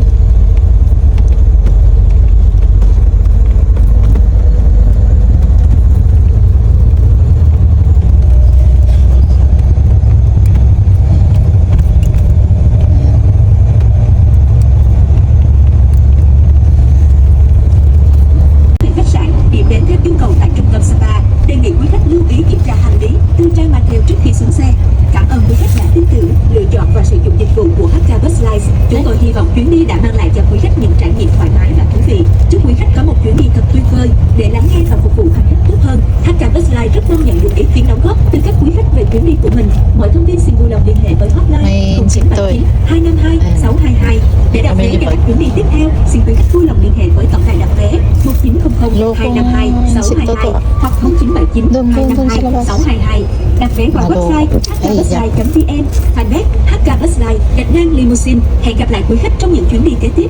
[SPEAKER 8] Khách sạn điểm đến theo yêu cầu tại trung tâm Sapa. Đề nghị quý khách lưu ý kiểm tra hành lý, tư trang mang theo trước khi xuống xe. Cảm ơn quý khách đã tin tưởng, lựa chọn và sử dụng dịch vụ của HK Bus Lines. Chúng tôi hy vọng chuyến đi đã mang lại cho quý khách những trải nghiệm thoải mái và thú vị. Chúc quý khách có một chuyến đi thật tuyệt vời. Để lắng nghe và phục vụ hành khách tốt hơn, HK Bus Lines rất mong nhận được ý kiến đóng góp từ các quý khách về chuyến đi của mình. Mọi thông tin xin vui lòng liên hệ với hotline
[SPEAKER 1] May
[SPEAKER 8] 0979 252 622. Để đặt vé cho các chuyến đi tiếp theo, xin quý khách vui lòng liên hệ với tổng đài đặt vé 1900 252 622 hoặc 0979 252 622. Đặt vé qua website hkbusline.vn, fanpage HK Bus Line _limousine. Hẹn gặp lại quý khách trong những chuyến đi kế tiếp.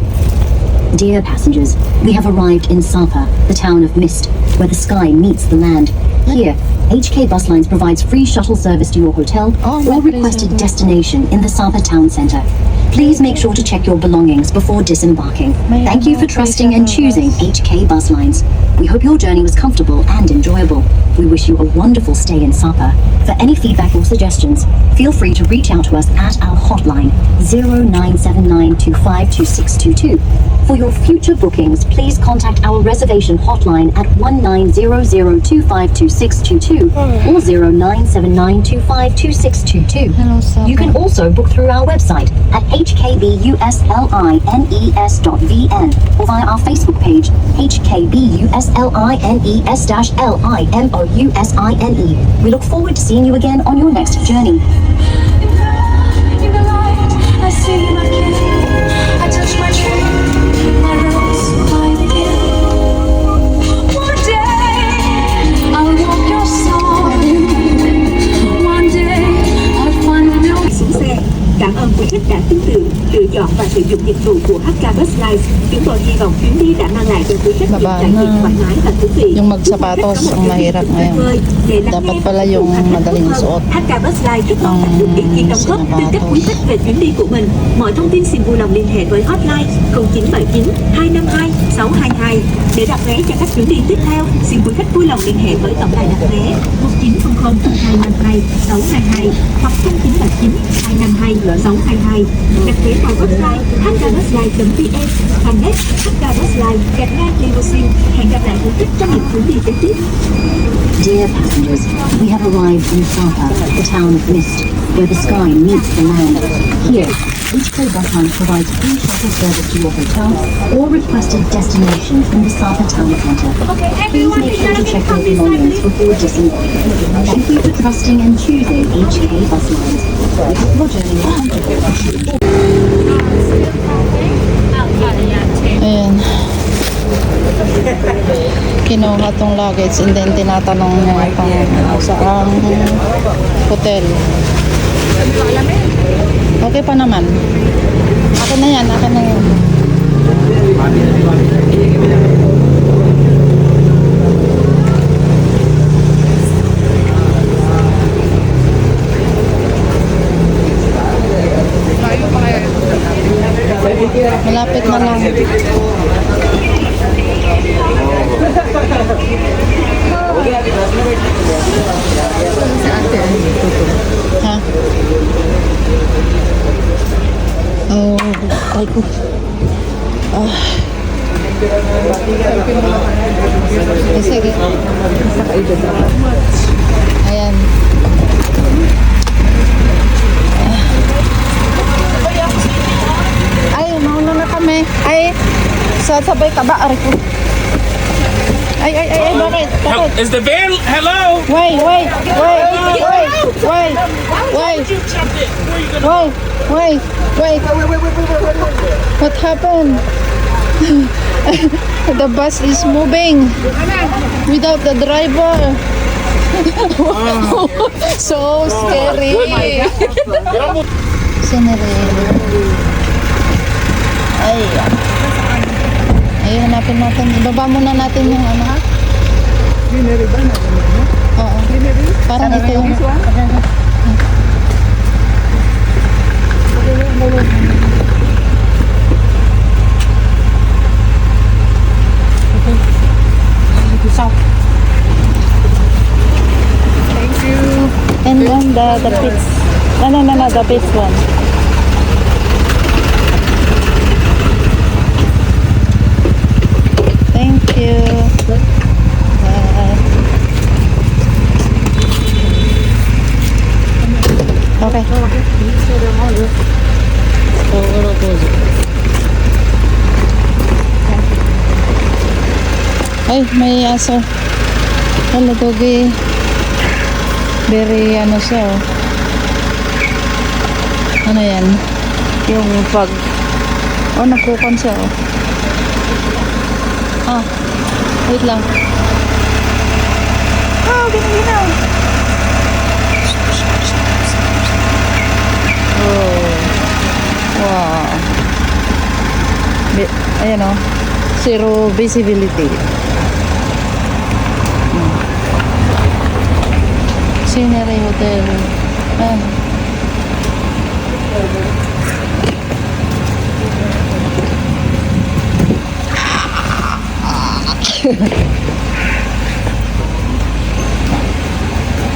[SPEAKER 9] Dear passengers, we have arrived in Sapa, the town of mist, where the sky meets the land. Here, HK Bus Lines provides free shuttle service to your hotel or requested destination in the Sapa town centre. Please make sure to check your belongings before disembarking. Thank you for trusting and choosing HK Bus Lines. We hope your journey was comfortable and enjoyable. We wish you a wonderful stay in Sapa. For any feedback or suggestions, feel free to reach out to us at our hotline 0979252622. For your future bookings, please contact our reservation hotline at 1900252622 or 0979252622.
[SPEAKER 1] Hello, Sapa.
[SPEAKER 9] You can also book through our website at hkbuslines.vn or via our Facebook page hkbuslines-limousine. We look forward to seeing you again on your next journey.
[SPEAKER 6] In the light, I see my king. I touch my tree, my rose by the hill. One day, I'll walk your song. One day, I'll find a new.
[SPEAKER 8] Xuống xe. Cảm ơn quý khách đã tin tưởng, lựa chọn và sử dụng dịch dịch vụ của HK Bus Lines. Chúng tôi hy vọng chuyến đi đã mang lại cho quý khách những
[SPEAKER 1] Baba
[SPEAKER 8] trải nghiệm
[SPEAKER 1] na.
[SPEAKER 8] thoải mái và thú vị.
[SPEAKER 1] Yung magsapatos ang mahirap ngayon. Dapat pala yung madaling suot.
[SPEAKER 8] HK Bus Lines rất mong nhận được ý kiến đóng góp từ các quý khách về chuyến đi của mình. Mọi thông tin xin vui lòng liên hệ với hotline 0979 252 622 để đặt vé cho các chuyến đi tiếp theo. Xin quý khách vui lòng liên hệ với tổng đài đặt vé 1900 252 622 hoặc 0979 252 622. Đặt vé vào website hkbusline.vn, fanpage HK Bus Line _limousine. Hẹn gặp lại quý khách trong những chuyến đi kế tiếp.
[SPEAKER 9] Dear passengers, we have arrived in Sapa, the town of mist, where the sky meets the land. Here, HK Buslines provides free shuttle service to your hotel or requested destination from the Sapa town centre. Please make sure to check your belongings before disembarking. Thank you for trusting and choosing HK Buslines. We hope your journey is comfortable.
[SPEAKER 1] Ayan. Kinuha tong luggage and then tinatanong niya kung saang hotel. Okay pa naman. Akin na yan, akin na yan. Malapit na lang. Ha? Oh, ay ko. Ah. Sige. Ayan. Ay, mauna na kami. Ay, sasabay ka ba? Ari ko. Ay, bakit? Bakit?
[SPEAKER 10] Is the van? Hello?
[SPEAKER 1] Wait. What happened? The bus is moving without the driver. So scary. Scenery. Ay, hanapin natin. Ibaba muna natin yung ano.
[SPEAKER 3] Greenery ba na?
[SPEAKER 1] Oo.
[SPEAKER 3] Greenery?
[SPEAKER 1] Parang ito yung...
[SPEAKER 3] Thank you.
[SPEAKER 1] And then the pits. No, the pits one. Thank you. Bye. Okay. Ay, may aso. Hello, doggy. Very ano siya, oh. Ano yan? Yung pag... Oh, nakukan siya, oh. Ah, wait lang. Oh, ginaw. Oh. Wow. Ayan, oh. Zero visibility. Scenery Hotel. Ah.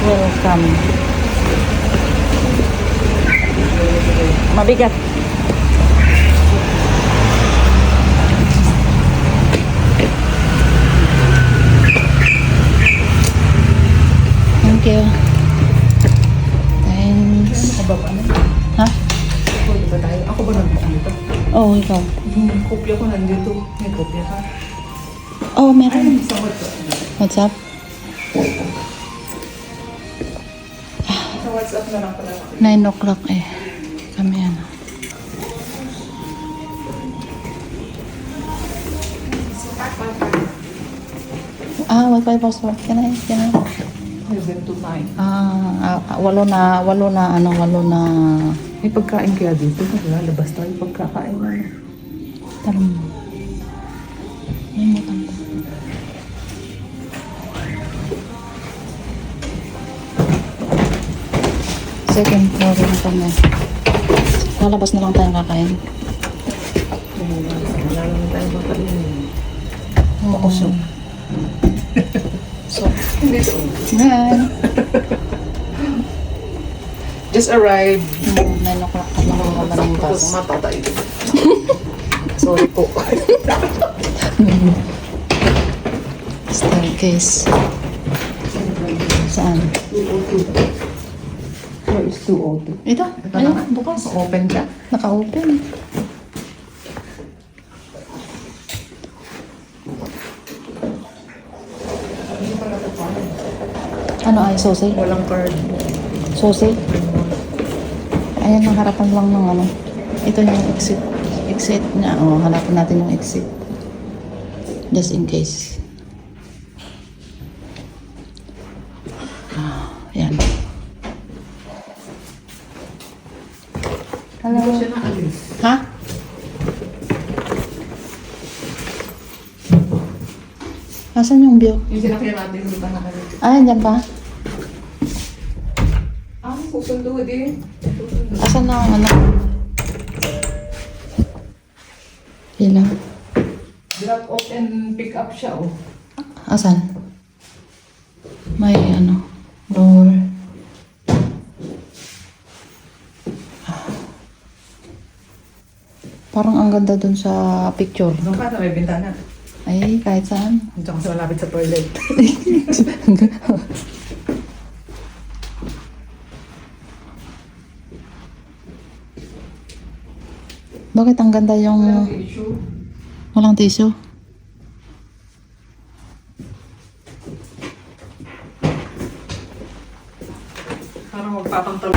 [SPEAKER 1] Welcome. Mabigat. Thank you. Thanks. Ha?
[SPEAKER 3] Ako ba nandito?
[SPEAKER 1] Oh, ikaw.
[SPEAKER 3] Yung kopya ko nandito. May kopya ka.
[SPEAKER 1] Oh, meron. What's up?
[SPEAKER 3] Sa WhatsApp na lang pala.
[SPEAKER 1] 9 o'clock eh. Kami yan. Ah, Wi-Fi password. Can I?
[SPEAKER 3] 7 to 9.
[SPEAKER 1] Walo na.
[SPEAKER 3] May pagkain kaya dito. Lalabas tayo pagkakain na.
[SPEAKER 1] Talong mo. May mutang pa. Second floor lang kami. Lalabas na lang tayong kakain.
[SPEAKER 3] Wala naman tayo makain.
[SPEAKER 1] Makusog. So, yan.
[SPEAKER 3] Just arrived.
[SPEAKER 1] 9 o'clock na lang naman ang bus.
[SPEAKER 3] Matatay. Sorry po.
[SPEAKER 1] Staircase. Saan?
[SPEAKER 3] Where is 202?
[SPEAKER 1] Ito. Ayun, bukas.
[SPEAKER 3] Open siya.
[SPEAKER 1] Naka-open. Ano ay, sausage?
[SPEAKER 3] Walang card.
[SPEAKER 1] Sausage? Ayan, ang harapan lang ng ano. Ito yung exit. Exit niya. O, hanapan natin yung exit. Just in case. Ayan. Hello.
[SPEAKER 3] Hindi siya naalis.
[SPEAKER 1] Ha? Asan yung view?
[SPEAKER 3] Yung sinakyan natin, hindi pa nakalis.
[SPEAKER 1] Ah, dyan pa?
[SPEAKER 3] Susundo din.
[SPEAKER 1] Asan na ang ano? Ilaw.
[SPEAKER 3] Drop off and pick up siya, oh.
[SPEAKER 1] Asan? May ano? Door. Parang ang ganda dun sa picture.
[SPEAKER 3] Doon ka na may bintana.
[SPEAKER 1] Ay, kahit saan.
[SPEAKER 3] Diyan ka sa malapit sa toilet.
[SPEAKER 1] Bakit ang ganda yung... Walang tissue?
[SPEAKER 3] Parang magpapantalo.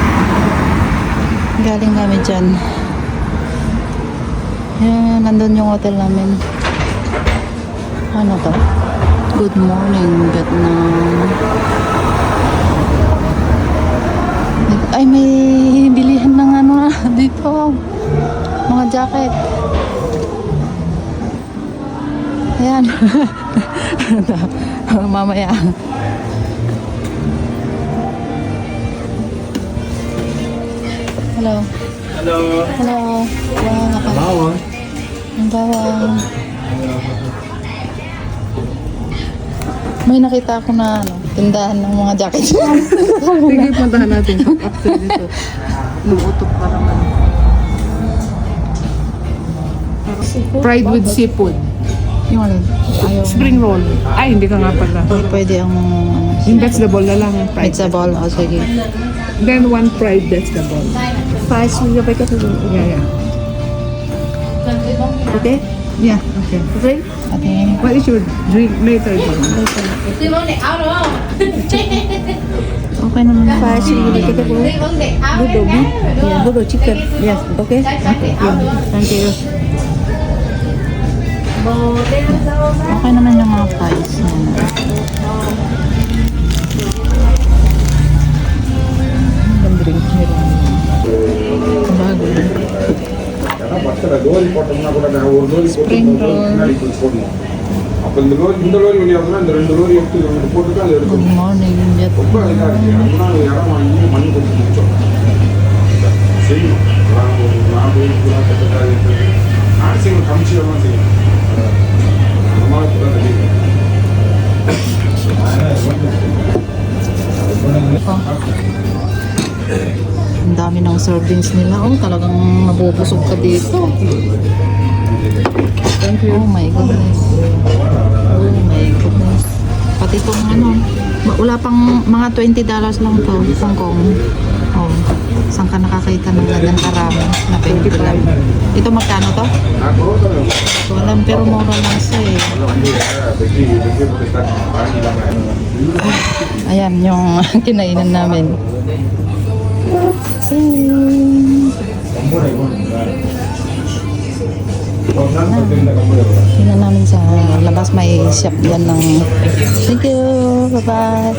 [SPEAKER 1] Galing kami dyan. Yan, nandun yung hotel namin. Ano to? Good morning, Vietnam. Ay, may bilihan ng ano dito. Mga jacket. Ayan. Mamaya. Hello.
[SPEAKER 4] Hello.
[SPEAKER 1] Hello. Wow,
[SPEAKER 4] Bawang.
[SPEAKER 1] ang bawang. May nakita ako na ano, tindahan ng mga jacket.
[SPEAKER 3] Sige, puntahan natin. After dito. Luutok pa naman. Fried with seafood.
[SPEAKER 1] Yung alin? Ayaw.
[SPEAKER 3] Spring roll. Ay, hindi ka nga pala.
[SPEAKER 1] Pwede ang ano,
[SPEAKER 3] Yung vegetable na lang. Fried.
[SPEAKER 1] vegetable. O, sige.
[SPEAKER 3] Then one fried vegetable.
[SPEAKER 5] Fries with your vegetable.
[SPEAKER 3] Yeah, yeah.
[SPEAKER 5] Okay?
[SPEAKER 3] Yeah, okay.
[SPEAKER 5] Okay?
[SPEAKER 1] Okay.
[SPEAKER 3] What is your drink later?
[SPEAKER 1] Okay naman.
[SPEAKER 5] Fries with your vegetable. Noodle beef. Yeah, noodle chicken. Yes. Okay? Thank you.
[SPEAKER 1] Okay naman yung mga fries.
[SPEAKER 3] Ang drink nila.
[SPEAKER 1] Bago.
[SPEAKER 7] Spring roll அப்போ இந்த லோரி வழியாக இருந்தால் இந்த 2 லோரி எடுத்து போட்டுட்டு அதை எடுத்து
[SPEAKER 1] Good morning,
[SPEAKER 7] ரொம்ப இதாக இருக்கு அதனால இடம் வாங்கி மண் கொடுத்து முடிச்சோம் செய்யணும் ஒரு 4 நான் செய்யணும் கமிச்சியெல்லாம் செய்யணும் அந்த மாதிரி கூட தெரியும்
[SPEAKER 1] Ang dami ng servings nila. Oh, talagang nabubusog ka dito.
[SPEAKER 3] Thank you.
[SPEAKER 1] Oh my goodness. Oh my goodness. Pati itong ano, wala pang mga $20 lang to, Hong Kong. Oh, saan ka nakakita ng ganyan karami na $20 lang? Ito magkano to? So, alam, pero mura lang siya eh. Ayan, yung kinainan namin. Tingnan namin sa labas, may shop yan ng... Thank you, bye bye.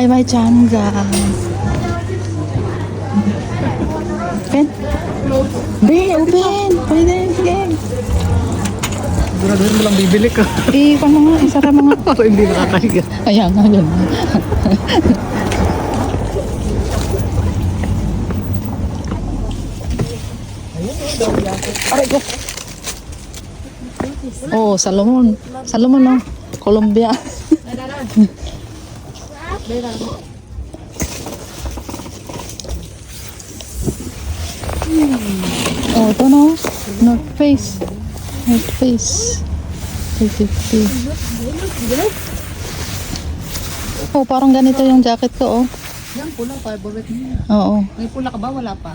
[SPEAKER 1] Ay, may changa. Open? Be, open! Pwede, sige.
[SPEAKER 3] Siguraduhin mo lang bibili ka.
[SPEAKER 1] Iwan mo nga, isara mo nga.
[SPEAKER 3] Para hindi nakakahiga.
[SPEAKER 1] Ayan nga, yun. Aray ko. Oh, Salomon. Salomon, no? Colombia. Oh, ito no? North Face. North Face. 350. Oh, parang ganito yung jacket ko, oh.
[SPEAKER 3] Yan, pula, favorite mo.
[SPEAKER 1] Oo.
[SPEAKER 3] May pula ka ba? Wala pa.